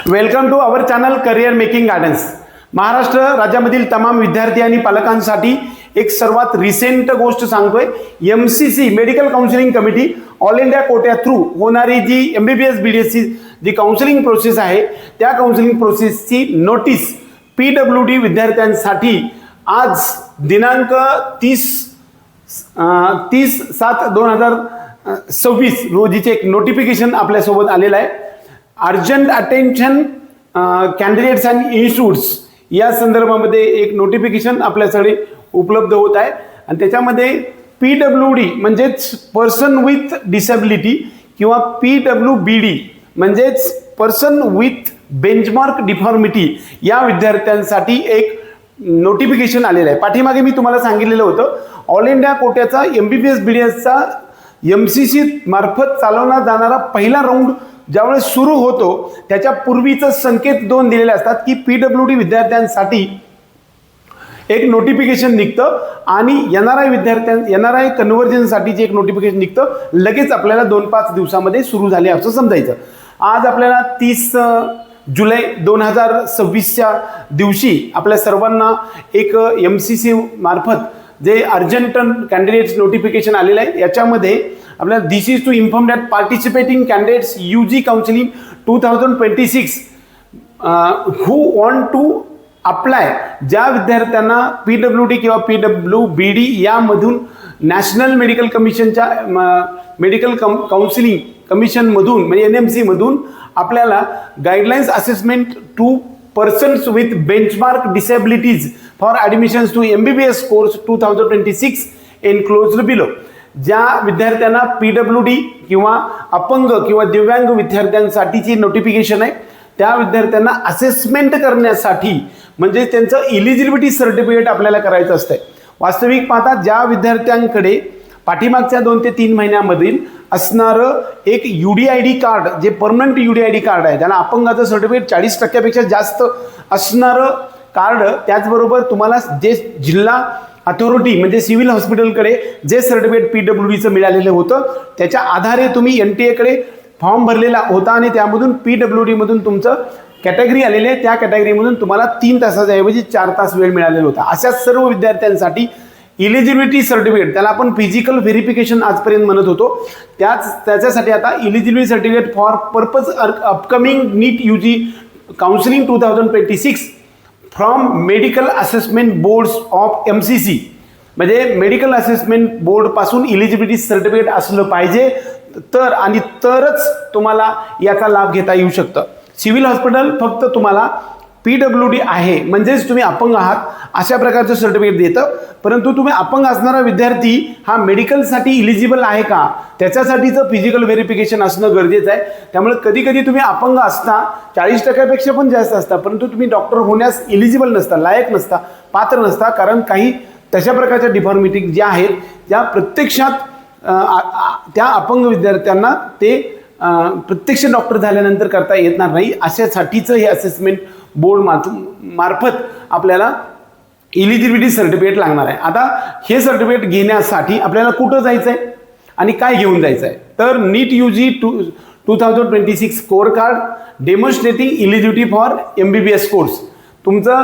Welcome to our channel career making guidance. Maharashtra राज्यामधील तमाम विद्यार्थी आणि पालकांसाठी एक सर्वात रिसेंट गोष्ट सांगतोय. MCC medical counselling committee all India कोट्या थ्रू होणारी जी MBBS BDSची जी काउन्सिलिंग प्रोसेस आहे त्या काउन्सिलिंग प्रोसेसची नोटीस PWD विद्यार्थ्यांसाठी आज दिनांक 30/7/2026 रोजीचे एक नोटिफिकेशन आपल्यासोबत आलेलं आहे. Urgent attention candidates and institutes या संदर्भामध्ये एक नोटिफिकेशन आपल्याकडे उपलब्ध होत आहे आणि त्याच्यामध्ये PWD म्हणजेच पर्सन विथ डिसेबिलिटी किंवा PWBD म्हणजेच पर्सन विथ बेंचमार्क डिफॉर्मिटी या विद्यार्थ्यांसाठी एक नोटिफिकेशन आलेलं आहे. पाठीमागे मी तुम्हाला सांगितलेलं होतं ऑल इंडिया कोट्याचा MBBS BDSचा MCC मार्फत चालवला जाणारा पहिला राऊंड ज्यावेळेस सुरू होतो त्याच्या पूर्वीचं संकेत 2 दिलेले असतात की PWD विद्यार्थ्यांसाठी एक नोटिफिकेशन निघतं आणि NRI कन्व्हर्जनसाठीचे एक नोटिफिकेशन निघतं. लगेच आपल्याला 2-5 दिवसामध्ये सुरू झाले असं समजायचं. आज आपल्याला 30 जुलै 2026च्या दिवशी आपल्या सर्वांना एक MCC मार्फत जे अर्जंट कॅन्डिडेट्स नोटिफिकेशन आलेलं आहे याच्यामध्ये आपल्याला this is to inform that participating candidates UG counselling 2026 who want to apply. ज्या विद्यार्थ्यांना PWD किंवा PWBD यामधून नॅशनल मेडिकल कमिशनच्या मेडिकल काउन्सिलिंग कमिशनमधून म्हणजे NMC मधून आपल्याला guidelines assessment to persons with benchmark disabilities for admissions to MBBS course 2026 enclosed below. ज्या विद्यार्थ्यांना PWD किंवा अपंग किंवा दिव्यांग विद्यार्थ्यांसाठीची नोटिफिकेशन आहे त्या विद्यार्थ्यांना असेसमेंट करण्यासाठी म्हणजे त्यांचं इलिजिबिलिटी सर्टिफिकेट आपल्याला करायचं असतंय. वास्तविक पाहता ज्या विद्यार्थ्यांकडे पाठीमागच्या 2 ते 3 महिन्यामधील असणारं एक UDID कार्ड जे परमनंट UDID कार्ड आहे ज्यांना अपंगाचं सर्टिफिकेट 40% जास्त असणारं कार्ड, त्याचबरोबर तुम्हाला जे जिल्हा अथॉरिटी म्हणजे सिव्हिल हॉस्पिटलकडे जे सर्टिफिकेट PWDचं मिळालेलं होतं त्याच्या आधारे तुम्ही NTA फॉर्म भरलेला होता आणि त्यामधून PWD मधून तुमचं कॅटेगरी आलेली आहे. त्या कॅटेगरीमधून तुम्हाला 3 तासाच्या ऐवजी 4 तास वेळ मिळालेला होता. अशा सर्व विद्यार्थ्यांसाठी इलिजिबिलिटी सर्टिफिकेट त्याला आपण फिजिकल व्हेरिफिकेशन आजपर्यंत म्हणत होतो त्याच्यासाठी आता eligibility certificate for purpose upcoming NEET UG counselling 2026 from medical assessment boards of MCC म्हणजे मेडिकल असेसमेंट बोर्ड पासून इलिजिबिलिटी सर्टिफिकेट असलं पाहिजे तरच तुम्हाला याचा लाभ घेता येऊ शकतं. सिव्हिल हॉस्पिटल फक्त तुम्हाला PWD आहे म्हणजेच तुम्ही अपंग आहात अशा प्रकारचं सर्टिफिकेट देतं. परंतु तुम्ही अपंग असणारा विद्यार्थी हा मेडिकलसाठी इलिजिबल आहे का त्याच्यासाठीचं फिजिकल व्हेरिफिकेशन असणं गरजेचं आहे. त्यामुळे कधी कधी तुम्ही अपंग असता 40% पण जास्त असता परंतु तुम्ही डॉक्टर होण्यास इलिजिबल नसता, लायक नसता, पात्र नसता कारण काही तशा प्रकारच्या डिफॉर्मिटी ज्या आहेत त्या प्रत्यक्षात त्या अपंग विद्यार्थ्यांना ते प्रत्यक्ष डॉक्टर झाल्यानंतर करता येणार नाही. अशासाठीचं हे असेसमेंट बोर्ड मार्फत आपल्याला इलिजिबिलिटी सर्टिफिकेट लागणार आहे. आता हे सर्टिफिकेट घेण्यासाठी आपल्याला कुठं जायचं आहे आणि काय घेऊन जायचं आहे तर NEET UG 2026 score card demonstrating eligibility for MBBS course तुमचं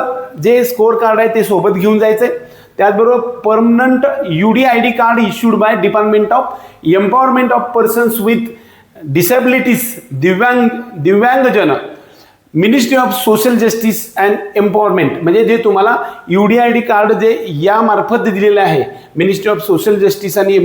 जे स्कोअर कार्ड आहे ते सोबत घेऊन जायचं आहे. त्याचबरोबर permanent UDID card issued by department of empowerment of persons with disabilities दिव्यांगजन ministry of social justice and empowerment म्हणजे जे तुम्हाला UDID कार्ड जे या मार्फत दिलेलं आहे मिनिस्ट्री ऑफ सोशल जस्टिस आणि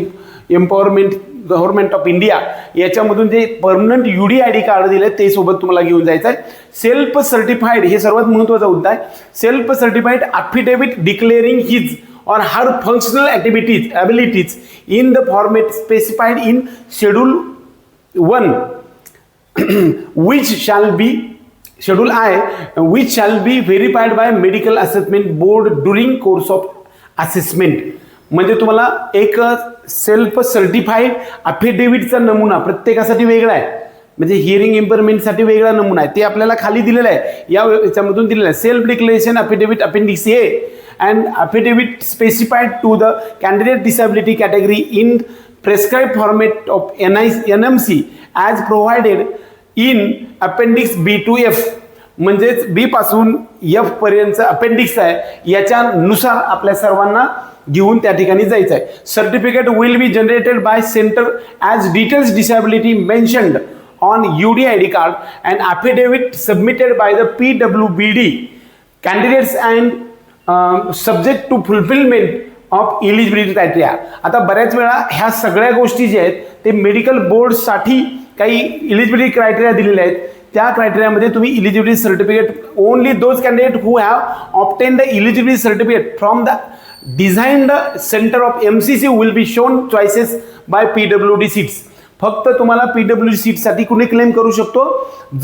एम्पॉवरमेंट गव्हर्नमेंट ऑफ इंडिया याच्यामधून जे परमनंट UDID कार्ड दिलं ते सोबत तुम्हाला घेऊन जायचं आहे. सेल्फ सर्टिफाईड हे सर्वात महत्त्वाचा मुद्दा आहे. Self certified affidavit declaring his or her functional abilities in the format specified in Schedule 1 which shall be Schedule I which shall be verified by medical assessment board during course of assessment. म्हणजे तुम्हाला एक self certified अफिडेविटचा नमुना प्रत्येकासाठी वेगळा आहे म्हणजे hearing इम्पेअरमेंटसाठी वेगळा नमुना आहे ते आपल्याला खाली दिलेला आहे याच्यामधून दिलेला आहे. Self declaration affidavit appendix A and affidavit specified to the candidate disability category in prescribed format of NMC as provided in appendix B to F म्हणजेच बी पासून एफ पर्यंत अपेंडिक्स आहे याच्यानुसार आपल्या सर्वांना घेऊन त्या ठिकाणी जायचं आहे. Certificate will be generated by centre as details disability mentioned on UDID card and affidavit submitted by the PWBD candidates and subject to fulfilment of eligibility criteria. आता बऱ्याच वेळा ह्या सगळ्या गोष्टी ज्या आहेत ते मेडिकल बोर्डसाठी काही इलिजिबिलिटी क्रायटेरिया दिलेले आहेत. त्या क्रायटेरियामध्ये तुम्ही eligibility certificate only those candidate who have obtain the eligibility certificate from the designed centre of MCC will be shown choices by PWD seats. फक्त तुम्हाला PWD सीटसाठी कुणी क्लेम करू शकतो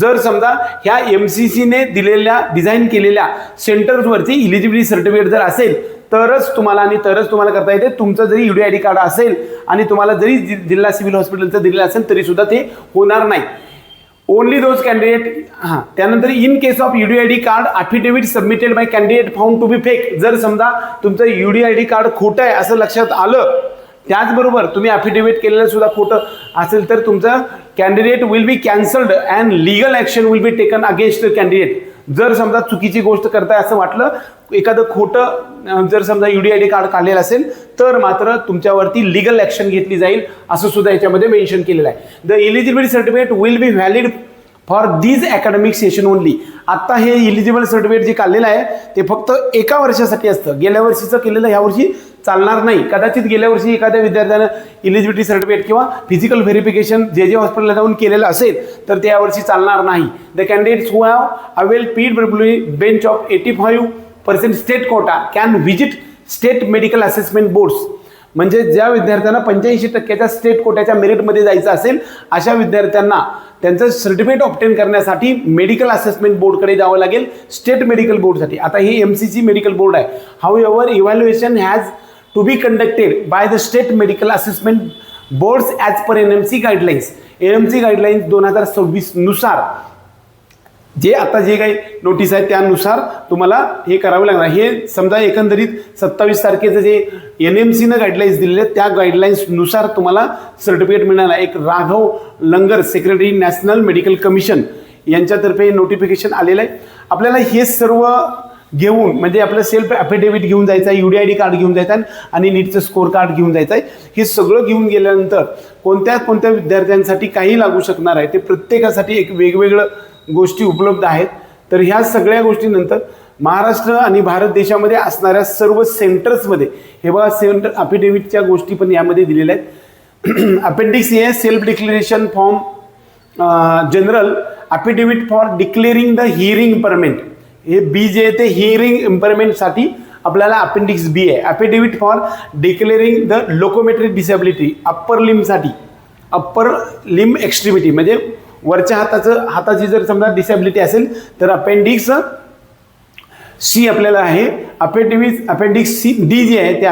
जर समजा ह्या MCCने दिलेल्या डिझाईन केलेल्या सेंटर्सवरती इलिजिबिलिटी सर्टिफिकेट जर असेल तरच तुम्हाला करता येते. तुमचं जरी UDID कार्ड असेल आणि तुम्हाला जरी जिल्हा सिव्हिल हॉस्पिटलचं दिलेलं असेल तरी सुद्धा ते होणार नाही. Only those candidate. त्यानंतर in case of UDID card affidavit submitted by candidate found to be fake. जर समजा तुमचं UDID कार्ड खोटं आहे असं लक्षात आलं, त्याचबरोबर तुम्ही अफिडेव्हिट केलेलं सुद्धा खोटं असेल तर तुमचं candidate will be cancelled and legal action will be taken against the candidate. जर समजा चुकीची गोष्ट करताय असं वाटलं, एखादं खोटं जर समजा UDID कार्ड काढलेलं असेल तर मात्र तुमच्यावरती लिगल ॲक्शन घेतली जाईल असं सुद्धा याच्यामध्ये मेन्शन केलेलं आहे. The eligibility certificate will B valid for these academic session only. आता हे इलिजिबल सर्टिफिकेट जे काढलेलं आहे ते फक्त एका वर्षासाठी असतं. गेल्या वर्षीचं केलेलं ह्या वर्षी चालणार नाही. कदाचित गेल्या वर्षी एखाद्या विद्यार्थ्यानं इलिजिबिलिटी सर्टिफिकेट किंवा फिजिकल व्हेरिफिकेशन जे हॉस्पिटलला जाऊन केलेलं असेल तर ते यावर्षी चालणार नाही. The candidates who have avail PWD bench of 85% state quota can visit state medical assessment boards. म्हणजे ज्या विद्यार्थ्यांना 85% स्टेट कोट्याच्या मेरिटमध्ये जायचं असेल अशा विद्यार्थ्यांना त्यांचं सर्टिफिकेट ऑब्टेन करण्यासाठी मेडिकल असेसमेंट बोर्डकडे जावं लागेल, स्टेट मेडिकल बोर्डसाठी. आता हे MCC मेडिकल बोर्ड आहे. However evaluation has to be conducted by the state medical assessment boards as per NMC guidelines. NMC guidelines 2026 नुसार जे आता जे काही नोटीस आहे त्यानुसार तुम्हाला हे करावं लागणार. हे समजा एकंदरीत 27 तारखेचं जे NMCनं गाईडलाईन्स दिलेले त्या गाईडलाईन्सनुसार तुम्हाला सर्टिफिकेट मिळणार आहे. एक Raghav langar secretary national medical commission यांच्यातर्फे नोटिफिकेशन आलेलं आहे. आपल्याला हे सर्व घेऊन म्हणजे आपलं सेल्फ ॲफिडेव्हिट घेऊन जायचं आहे, UDID कार्ड घेऊन जायचं आहे आणि नीटचं स्कोअर कार्ड घेऊन जायचं आहे. हे सगळं घेऊन गेल्यानंतर कोणत्या विद्यार्थ्यांसाठी काही लागू शकणार आहे ते प्रत्येकासाठी एक वेगवेगळं गोष्टी उपलब्ध आहेत. तर ह्या सगळ्या गोष्टीनंतर महाराष्ट्र आणि भारत देशामध्ये असणाऱ्या सर्व सेंटर्समध्ये हे बघा सेंटर अफिडेव्हिटच्या गोष्टी पण यामध्ये दिलेल्या आहेत. Appendix A self declaration form general affidavit for declaring the hearing इम्पेअरमेंट. हे बी जे आहे ते हिअरिंग इम्पेअरमेंटसाठी आपल्याला अपेंडिक्स बी आहे. Affidavit for declaring the locometric disability upper लिम्बसाठी, अप्पर लिम्ब एक्स्ट्रीमिटी म्हणजे वरच्या हाताची जर समजा डिसेबिलिटी असेल तर अपेंडिक्स सी आपल्याला आहे. अपेंडिक्स सी डी जे आहे ते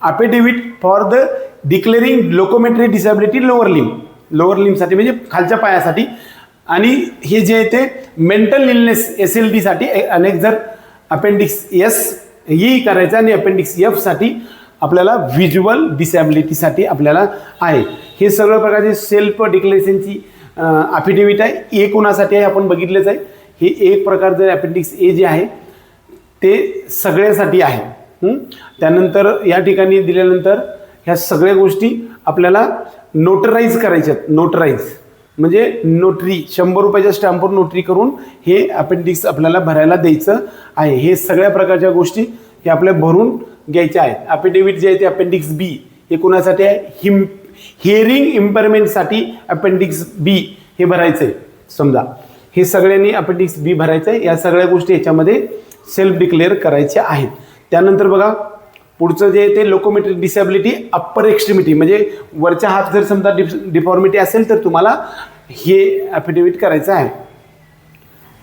affidavit for the declaring locometric disability lower लिम्बसाठी म्हणजे खालच्या पायासाठी. आणि हे जे आहे ते मेंटल इलनेस SLD साठी अनेक जर अपेंडिक्स S ही करायचं आणि अपेंडिक्स F साठी आपल्याला व्हिज्युअल डिसेबिलिटीसाठी आपल्याला आहे. हे सगळं प्रकारचे सेल्फ डिक्लेरेशनची अफिडेव्हिट आहे. ए कोणासाठी आहे आपण बघितलेच आहे. हे एक प्रकारचं अपेंडिक्स ए जे आहे ते सगळ्यासाठी आहे. त्यानंतर या ठिकाणी दिल्यानंतर ह्या सगळ्या गोष्टी आपल्याला नोटराईज करायच्या आहेत. नोटराईज म्हणजे नोटरी 100 रुपयाच्या स्टॅम्पवर नोटरी करून हे अपेंडिक्स आपल्याला भरायला द्यायचं आहे. हे सगळ्या प्रकारच्या गोष्टी हे आपल्या भरून घ्यायच्या आहेत. अफिडेव्हिट जे आहे ते अपेंडिक्स बी हे कोणासाठी आहे, हिअरिंग इम्पेअरमेंटसाठी अपेंडिक्स बी हे भरायचं आहे. समजा हे सगळ्यांनी अपेंडिक्स बी भरायचं आहे. या सगळ्या गोष्टी याच्यामध्ये सेल्फ डिक्लेअर करायच्या आहेत. त्यानंतर बघा पुढचं जे आहे ते लोकोमेट्रिक डिसेबिलिटी अप्पर एक्स्ट्रीमिटी म्हणजे वरच्या हात जर समजा डिफॉर्मिटी असेल तर तुम्हाला हे अफिडेव्हिट करायचं आहे.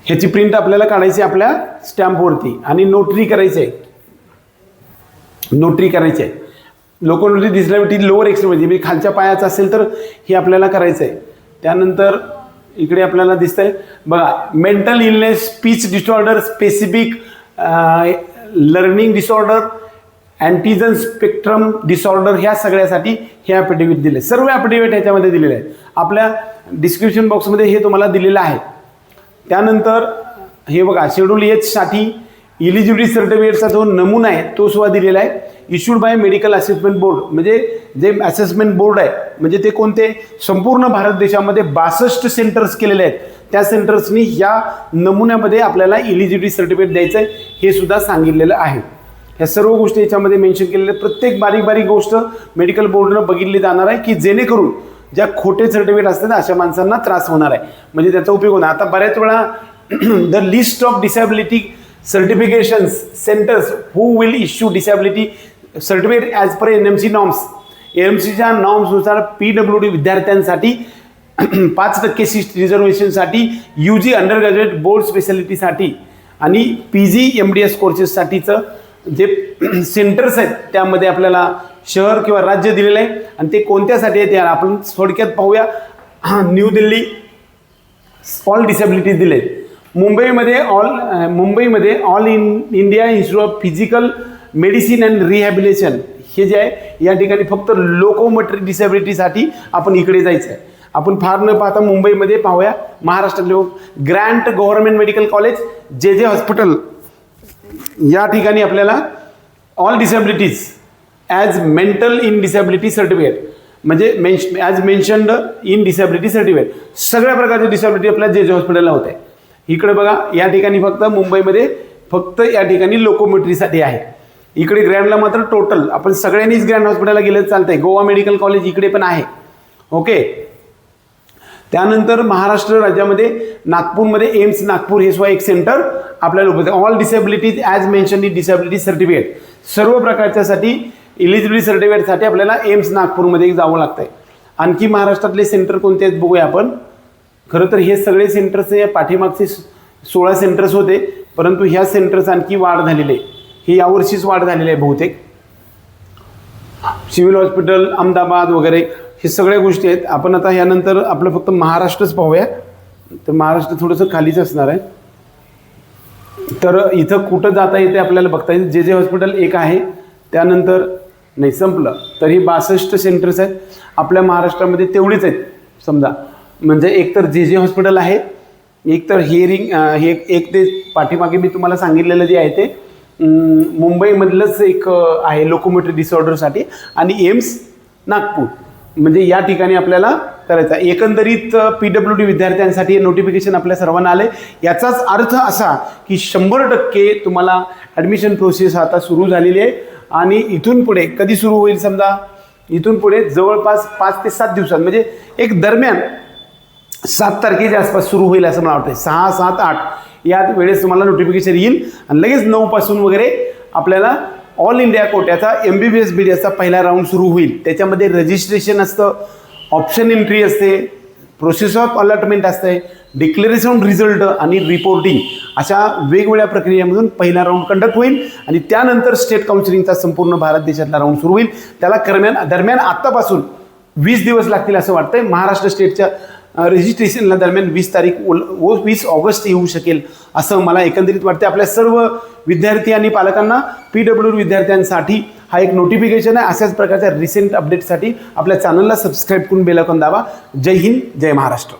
ह्याची प्रिंट आपल्याला काढायची आपल्या स्टॅम्पवरती आणि नोटरी करायची आहे. लोकोमेट्रिक डिसेबिलिटी लोअर एक्स्ट्रीमिटी म्हणजे खालच्या पायाचं असेल तर हे आपल्याला करायचं आहे. त्यानंतर इकडे आपल्याला दिसतंय बघा mental illness, speech disorder, specific learning disorder, antigen spectrum disorder ह्या सगळ्यासाठी हे अफिडेव्हिट दिले. सर्व अफिडेव्हिट ह्याच्यामध्ये दिलेले आहेत. आपल्या डिस्क्रिप्शन बॉक्समध्ये हे तुम्हाला दिलेलं आहे. त्यानंतर हे बघा शेड्यूल एच साठी इलिजिबिलिटी सर्टिफिकेटचा जो नमुना आहे तो सुद्धा दिलेला आहे. Issued by medical assessment board, म्हणजे जे असेसमेंट बोर्ड आहे म्हणजे ते कोणते, संपूर्ण भारत देशामध्ये 62 सेंटर्स केलेले आहेत. त्या सेंटर्सनी या नमुन्यामध्ये आपल्याला इलिजिबिलिटी सर्टिफिकेट द्यायचं आहे हे सुद्धा सांगितलेलं आहे. ह्या सर्व गोष्टी याच्यामध्ये मेन्शन केलेल्या आहेत. प्रत्येक बारीक बारीक गोष्ट मेडिकल बोर्डनं बघितली जाणार आहे की जेणेकरून ज्या खोटे सर्टिफिकेट असतात अशा माणसांना त्रास होणार आहे, म्हणजे त्याचा उपयोग होणार. आता बऱ्याच वेळा the list of disability certifications centres who will issue disability certificate as per NMC norms, NMCच्या नॉर्म्सनुसार PWD विद्यार्थ्यांसाठी 5% सीट रिझर्वेशनसाठी, UG अंडर बोर्ड स्पेशालिटीसाठी आणि PG MDS कोर्सेससाठीचं जे सेंटर्स आहेत त्यामध्ये आपल्याला शहर किंवा राज्य दिलेलं आहे आणि ते कोणत्यासाठी आहे ते आपण थोडक्यात पाहूया. न्यू दिल्ली ऑल डिसॅबिलिटीज दिले. मुंबईमध्ये all India institute of physical medicine and rehabilitation हे जे आहे या ठिकाणी फक्त लोकोमोटरी डिसॅबिलिटीसाठी आपण इकडे जायचं आहे. आपण फार न पाहता मुंबईमध्ये पाहूया महाराष्ट्रातले grant government medical college, JJ hospital या ठिकाणी आपल्याला all disabilities as mental in disability certificate म्हणजे as mentioned in disability certificate सगळ्या प्रकारचे डिसॅबिलिटी आपल्या JJ हॉस्पिटलला होत आहे. इकडे बघा या ठिकाणी फक्त मुंबईमध्ये फक्त या ठिकाणी लोकोमोटरीसाठी आहे. इकडे ग्रँडला मात्र टोटल आपण सगळ्यांनीच ग्रँड हॉस्पिटलला गेलं चालतंय. गोवा मेडिकल कॉलेज इकडे पण आहे. ओके. त्यानंतर महाराष्ट्र राज्यामध्ये नागपूरमध्ये एम्स नागपूर हे सुद्धा एक सेंटर आपल्याला उपलब्ध आहे. All disabilities as mention in disability certificate सर्व प्रकारच्यासाठी इलिजिबिलिटी सर्टिफिकेटसाठी आपल्याला एम्स नागपूरमध्ये जावं लागतं आहे. आणखी महाराष्ट्रातले सेंटर कोणते आहेत बघूया आपण. खरं तर हे सगळे सेंटर्स पाठीमागचे 16 सेंटर्स होते, परंतु ह्या सेंटर्स आणखी वाढ झालेले आहे. ही यावर्षीच वाढ झालेली आहे बहुतेक. सिव्हिल हॉस्पिटल अहमदाबाद वगैरे हे सगळ्या गोष्टी आहेत. आपण आता यानंतर आपलं फक्त महाराष्ट्रच पाहूया. तर महाराष्ट्र थोडंसं खालीच असणार आहे. तर इथं कुठं जाता येते आपल्याला बघता येईल. JJ हॉस्पिटल एक आहे, त्यानंतर नाही संपलं तरी 62 सेंटर्स आहेत आपल्या महाराष्ट्रामध्ये. तेवढीच आहेत समजा, म्हणजे एक तर JJ हॉस्पिटल आहे, एक तर हिअरिंग हे एक ते पाठीमागे मी तुम्हाला सांगितलेलं जे आहे ते मुंबईमधलंच एक आहे लोकोमोटरी डिसऑर्डरसाठी आणि एम्स नागपूर म्हणजे या ठिकाणी आपल्याला करायचं. एकंदरीत PWD विद्यार्थ्यांसाठी नोटिफिकेशन आपल्या सर्वांना आले. याचाच अर्थ असा की 100% तुम्हाला ॲडमिशन प्रोसेस आता सुरू झालेली आहे आणि इथून पुढे कधी सुरू होईल समजा, इथून पुढे जवळपास 5 ते 7 दिवसात म्हणजे एक दरम्यान 7 तारखेच्या आसपास सुरू होईल असं मला वाटतं. 6, 7, 8 या वेळेस तुम्हाला नोटिफिकेशन येईल आणि लगेच 9 पासून वगैरे आपल्याला ऑल इंडिया कोट्याचा MBBS BDSचा पहिला राऊंड सुरू होईल. त्याच्यामध्ये रजिस्ट्रेशन असतं, ऑप्शन एंट्री असते, प्रोसेस ऑफ अलॉटमेंट असते, डिक्लेरेशन रिझल्ट आणि रिपोर्टिंग अशा वेगवेगळ्या प्रक्रियेमधून पहिला राऊंड कंडक्ट होईल आणि त्यानंतर स्टेट काउन्सिलिंगचा संपूर्ण भारत देशातला राऊंड सुरू होईल. त्याला दरम्यान आत्तापासून 20 दिवस लागतील असं वाटतंय. महाराष्ट्र स्टेटच्या रजिस्ट्रेशनला दरम्यान 20 ऑगस्ट येऊ शकेल असं मला एकंदरीत वाटतं. आपल्या सर्व विद्यार्थी आणि पालकांना PWD विद्यार्थ्यांसाठी हा एक नोटिफिकेशन आहे. अशाच प्रकारच्या रिसेंट अपडेटसाठी आपल्या चॅनलला सबस्क्राईब करून बेल आयकॉन दाबा. जय हिंद, जय महाराष्ट्र.